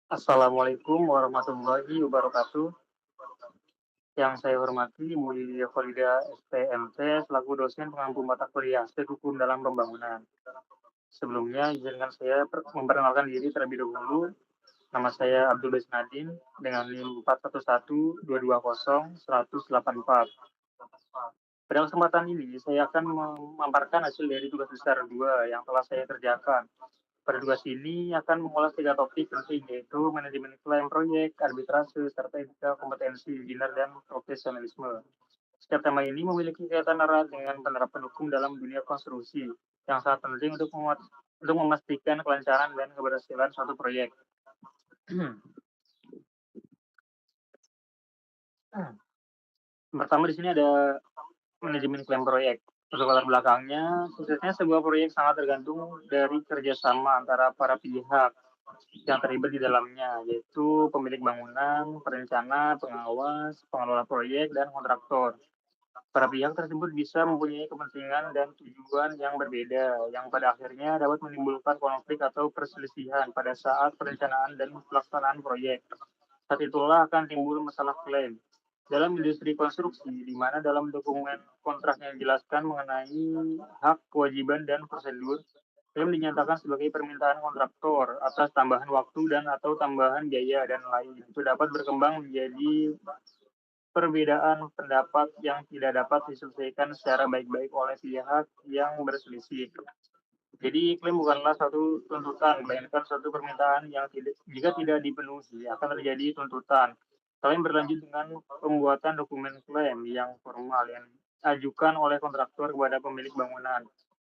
Assalamualaikum warahmatullahi wabarakatuh. Yang saya hormati Bu Lydia Khalida SPMT selaku dosen pengampu mata kuliah Studi Hukum dalam Pembangunan. Sebelumnya izinkan saya memperkenalkan diri terlebih dahulu. Nama saya Abdul Desnadin dengan NIM 411220184. Pada kesempatan ini saya akan memaparkan hasil dari tugas besar 2 yang telah saya kerjakan. Pada tugas ini akan mengulas 3 topik penting, yaitu manajemen klaim proyek, arbitrase, serta etika kompetensi beginner dan profesionalisme. Setiap tema ini memiliki kaitan erat dengan penerapan hukum dalam dunia konstruksi, yang sangat penting untuk memastikan kelancaran dan keberhasilan suatu proyek. Pertama di sini ada manajemen klaim proyek. Untuk latar belakangnya, suksesnya sebuah proyek sangat tergantung dari kerjasama antara para pihak yang terlibat di dalamnya, yaitu pemilik bangunan, perencana, pengawas, pengelola proyek, dan kontraktor. Para pihak tersebut bisa mempunyai kepentingan dan tujuan yang berbeda, yang pada akhirnya dapat menimbulkan konflik atau perselisihan pada saat perencanaan dan pelaksanaan proyek. Saat itulah akan timbul masalah klaim. Dalam industri konstruksi, di mana dalam dokumen kontrak yang dijelaskan mengenai hak, kewajiban, dan prosedur, klaim dinyatakan sebagai permintaan kontraktor atas tambahan waktu dan atau tambahan biaya dan lain. Itu dapat berkembang menjadi perbedaan pendapat yang tidak dapat diselesaikan secara baik-baik oleh pihak yang berselisih. Jadi klaim bukanlah suatu tuntutan, melainkan suatu permintaan yang jika tidak dipenuhi akan terjadi tuntutan. Klaim berlanjut dengan pembuatan dokumen klaim yang formal yang diajukan oleh kontraktor kepada pemilik bangunan.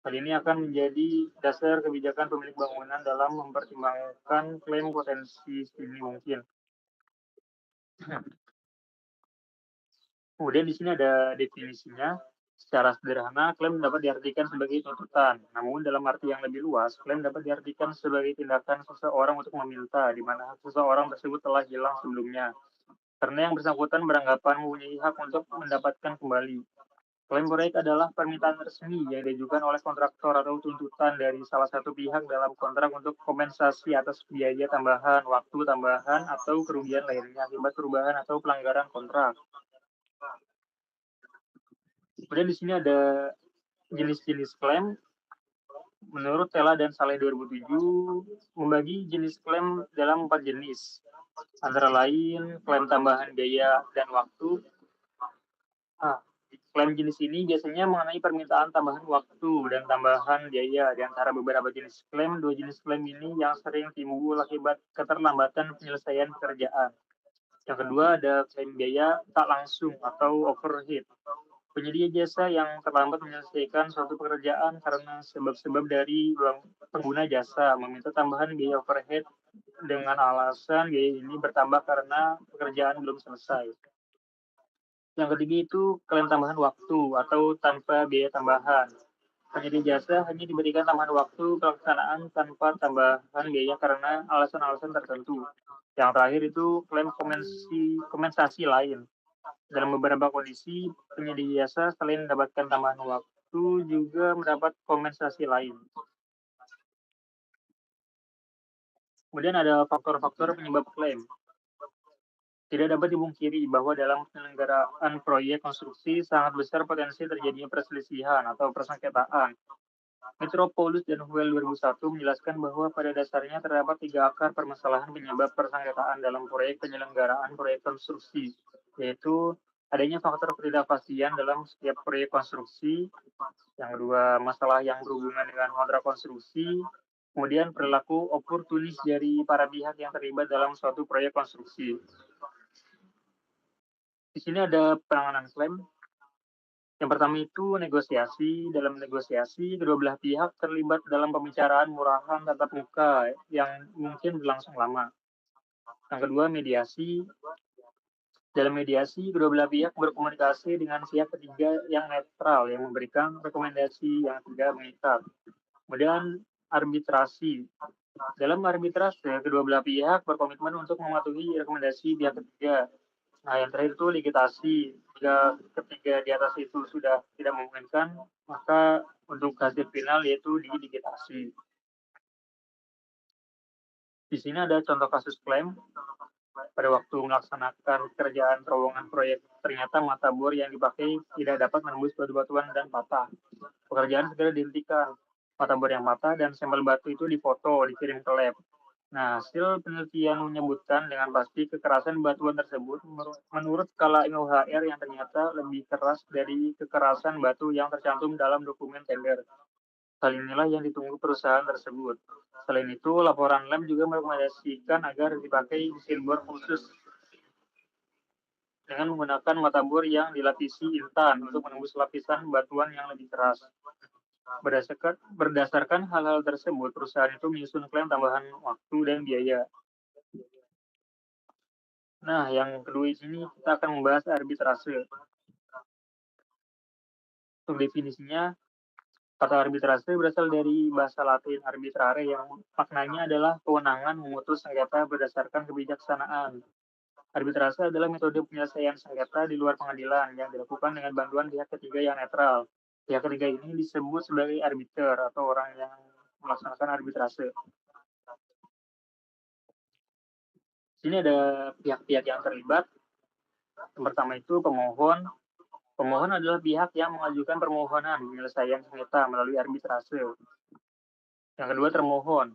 Hal ini akan menjadi dasar kebijakan pemilik bangunan dalam mempertimbangkan klaim potensi sedini mungkin. Kemudian di sini ada definisinya. Secara sederhana, klaim dapat diartikan sebagai tuntutan. Namun dalam arti yang lebih luas, klaim dapat diartikan sebagai tindakan seseorang untuk meminta, di mana hak seseorang tersebut telah hilang sebelumnya. Karena yang bersangkutan beranggapan mempunyai hak untuk mendapatkan kembali. Klaim proyek adalah permintaan resmi yang diajukan oleh kontraktor atau tuntutan dari salah satu pihak dalam kontrak untuk kompensasi atas biaya tambahan, waktu tambahan, atau kerugian lainnya akibat perubahan atau pelanggaran kontrak. Kemudian di sini ada jenis-jenis klaim. Menurut Tela dan Saleh 2007, membagi jenis klaim dalam 4 jenis, antara lain klaim tambahan biaya dan waktu. Nah, klaim jenis ini biasanya mengenai permintaan tambahan waktu dan tambahan biaya. Di antara beberapa jenis klaim, 2 jenis klaim ini yang sering timbul akibat keterlambatan penyelesaian pekerjaan. Yang kedua ada klaim biaya tak langsung atau overhead. Penyedia jasa yang terlambat menyelesaikan suatu pekerjaan karena sebab-sebab dari pengguna jasa meminta tambahan biaya overhead dengan alasan biaya ini bertambah karena pekerjaan belum selesai. Yang ketiga itu klaim tambahan waktu atau tanpa biaya tambahan. Penyedia jasa hanya diberikan tambahan waktu pelaksanaan tanpa tambahan biaya karena alasan-alasan tertentu. Yang terakhir itu klaim kompensasi lain. Dalam beberapa kondisi, penyedia jasa selain mendapatkan tambahan waktu juga mendapat kompensasi lain. Kemudian ada faktor-faktor penyebab klaim. Tidak dapat dipungkiri bahwa dalam penyelenggaraan proyek konstruksi sangat besar potensi terjadinya perselisihan atau persengketaan. Metropolis dan Huel 2001 menjelaskan bahwa pada dasarnya terdapat 3 akar permasalahan penyebab persengketaan dalam proyek penyelenggaraan proyek konstruksi, yaitu adanya faktor ketidakpastian dalam setiap proyek konstruksi, yang kedua masalah yang berhubungan dengan kontrak konstruksi, kemudian perilaku oportunis dari para pihak yang terlibat dalam suatu proyek konstruksi. Di sini ada penanganan klaim. Yang pertama itu negosiasi. Dalam negosiasi, kedua belah pihak terlibat dalam pembicaraan murahan tatap muka yang mungkin berlangsung lama. Yang kedua, mediasi. Dalam mediasi, kedua belah pihak berkomunikasi dengan pihak ketiga yang netral, yang memberikan rekomendasi yang tidak mengikat. Kemudian, arbitrasi. Dalam arbitrase, kedua belah pihak berkomitmen untuk mematuhi rekomendasi pihak ketiga. Nah, yang terakhir itu ligitasi. Jika ketiga di atas itu sudah tidak memungkinkan, maka untuk hasil final yaitu diligitasi. Di sini ada contoh kasus klaim pada waktu melaksanakan kerjaan terowongan proyek, ternyata mata bor yang dipakai tidak dapat menembus batu-batuan dan patah. Pekerjaan segera dihentikan. Mata bor yang patah dan sampel batu itu difoto, dikirim ke lab. Nah, hasil penelitian menyebutkan dengan pasti kekerasan batuan tersebut menurut skala IOHR yang ternyata lebih keras dari kekerasan batu yang tercantum dalam dokumen tender. Hal inilah yang ditunggu perusahaan tersebut. Selain itu, laporan lab juga merekomendasikan agar dipakai mesin bor khusus dengan menggunakan mata bor yang dilapisi intan untuk menembus lapisan batuan yang lebih keras. Berdasarkan hal-hal tersebut, perusahaan itu menyusun klaim tambahan waktu dan biaya. Nah, yang kedua ini kita akan membahas arbitrase. Untuk definisinya, kata arbitrase berasal dari bahasa Latin arbitrare yang maknanya adalah kewenangan memutus sengketa berdasarkan kebijaksanaan. Arbitrase adalah metode penyelesaian sengketa di luar pengadilan yang dilakukan dengan bantuan pihak ketiga yang netral. Pihak ketiga ini disebut sebagai arbiter atau orang yang melaksanakan arbitrase. Sini ada pihak-pihak yang terlibat. Yang pertama itu pemohon. Pemohon adalah pihak yang mengajukan permohonan penyelesaian sengketa melalui arbitrase. Yang kedua termohon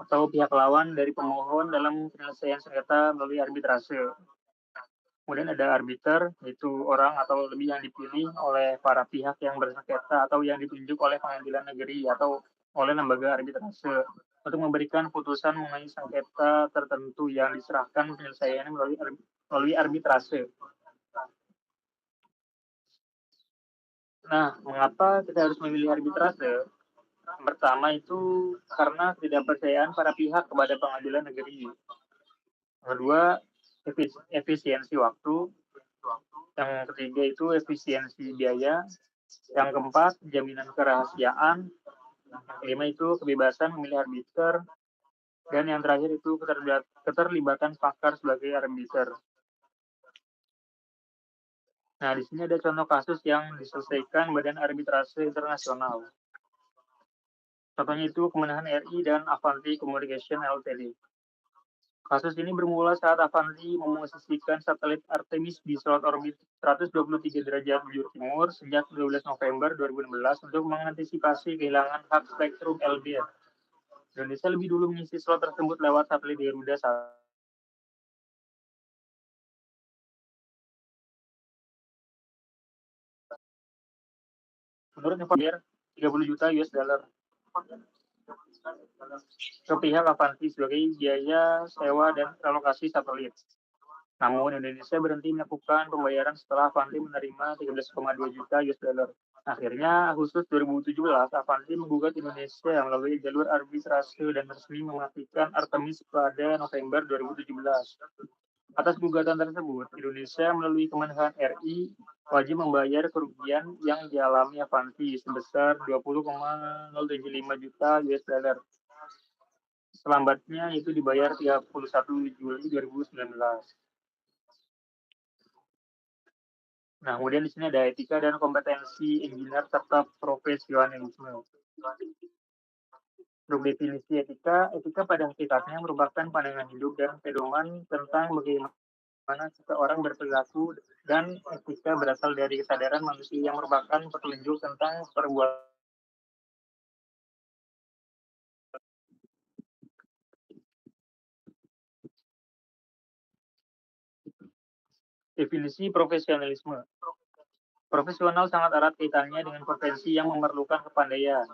atau pihak lawan dari pemohon dalam penyelesaian sengketa melalui arbitrase. Kemudian ada arbiter, yaitu orang atau lebih yang dipilih oleh para pihak yang bersengketa atau yang ditunjuk oleh pengadilan negeri atau oleh lembaga arbitrase untuk memberikan putusan mengenai sengketa tertentu yang diserahkan penyelesaiannya melalui arbitrase. Nah, mengapa kita harus memilih arbitrase? Pertama itu karena ketidakpercayaan para pihak kepada pengadilan negeri. Kedua, efisiensi waktu. Yang ketiga itu efisiensi biaya. Yang keempat, jaminan kerahasiaan. Yang kelima itu kebebasan memilih arbiter. Dan yang terakhir itu keterlibatan pakar sebagai arbiter. Nah, di sini ada contoh kasus yang diselesaikan Badan Arbitrase Internasional. Contohnya itu kemenangan RI dan Avanti Communication Ltd. Kasus ini bermula saat Avanti memosisikan satelit Artemis di slot orbit 123 derajat bujur timur sejak 12 November 2016 untuk mengantisipasi kehilangan hak spektrum L-band. Indonesia lebih dulu mengisi slot tersebut lewat satelit Garuda 1. Menurut Evaluator, 30 juta US dollar ke pihak Avanti sebagai biaya sewa dan relokasi satelit. Namun Indonesia berhenti melakukan pembayaran setelah Avanti menerima 13,2 juta US dollar. Akhirnya Agustus 2017, Avanti menggugat Indonesia melalui jalur arbitrase dan resmi mematikan Artemis pada November 2017. Atas gugatan tersebut, Indonesia melalui Kemenhan RI wajib membayar kerugian yang dialami Avanti sebesar 20,075 juta US dollar. Selambatnya itu dibayar 31 Juli 2019. Nah, kemudian di sini ada etika dan kompetensi engineer serta profesionalisme. Untuk definisi etika, etika pada hakikatnya merupakan pandangan hidup dan pedoman tentang bagaimana seseorang berperilaku, dan etika berasal dari kesadaran manusia yang merupakan petunjuk tentang perbuatan. Definisi profesionalisme. Profesional sangat erat kaitannya dengan profesi yang memerlukan kepandaian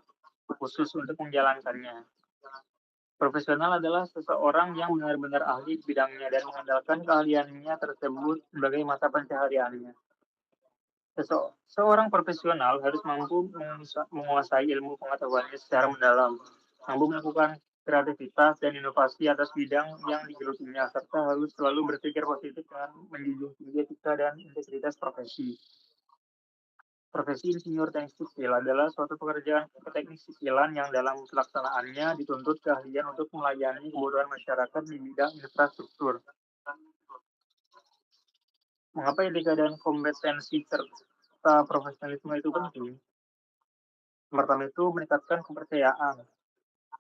khusus untuk menjalankannya. Profesional adalah seseorang yang benar-benar ahli di bidangnya dan mengandalkan keahliannya tersebut sebagai mata pencahariannya. Seorang profesional harus mampu menguasai ilmu pengetahuannya secara mendalam, mampu melakukan kreativitas dan inovasi atas bidang yang digelutinya, serta harus selalu berpikir positif dan menjunjung tinggi etika dan integritas profesi. Profesi insinyur teknik sipil adalah suatu pekerjaan teknik sipilan yang dalam pelaksanaannya dituntut keahlian untuk melayani kebutuhan masyarakat di bidang infrastruktur. Mengapa etika dan kompetensi serta profesionalisme itu penting? Pertama itu meningkatkan kepercayaan.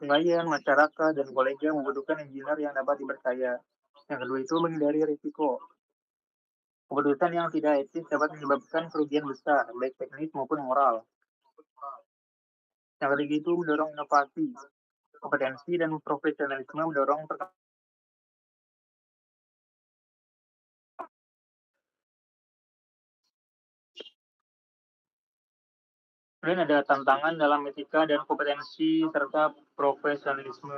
Klien, masyarakat, dan kolega membutuhkan engineer yang dapat dipercaya. Yang kedua itu menghindari risiko. Keputusan yang tidak etis dapat menyebabkan kerugian besar, baik teknis maupun moral. Yang ketiga itu mendorong inovasi, kompetensi, dan profesionalisme mendorong perkembangan. Kemudian ada tantangan dalam etika dan kompetensi serta profesionalisme.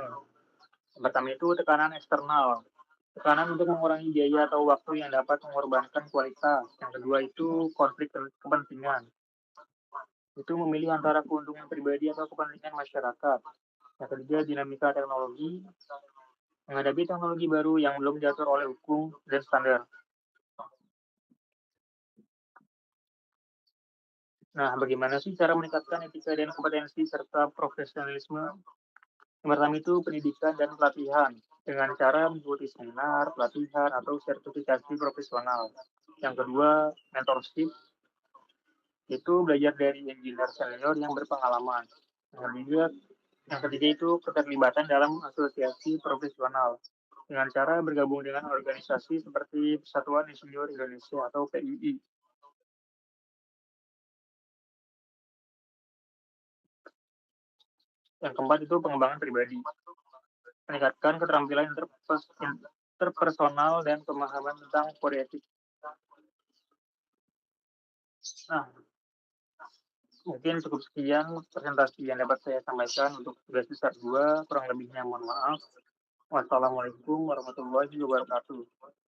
Yang pertama itu tekanan eksternal. Tekanan untuk mengurangi biaya atau waktu yang dapat mengorbankan kualitas. Yang kedua itu konflik kepentingan. Itu memilih antara keuntungan pribadi atau kepentingan masyarakat. Yang ketiga, dinamika teknologi. Menghadapi teknologi baru yang belum diatur oleh hukum dan standar. Nah, bagaimana sih cara meningkatkan etika dan kompetensi serta profesionalisme? Yang pertama itu pendidikan dan pelatihan dengan cara mengikuti seminar, pelatihan, atau sertifikasi profesional. Yang kedua, mentorship, itu belajar dari engineer senior yang berpengalaman. Yang ketiga itu keterlibatan dalam asosiasi profesional dengan cara bergabung dengan organisasi seperti Persatuan Insinyur Indonesia atau PII. Yang keempat itu pengembangan pribadi, meningkatkan keterampilan interpersonal dan pemahaman tentang kode etik. Nah, mungkin cukup sekian presentasi yang dapat saya sampaikan untuk tugas besar 2, kurang lebihnya mohon maaf. Wassalamualaikum warahmatullahi wabarakatuh.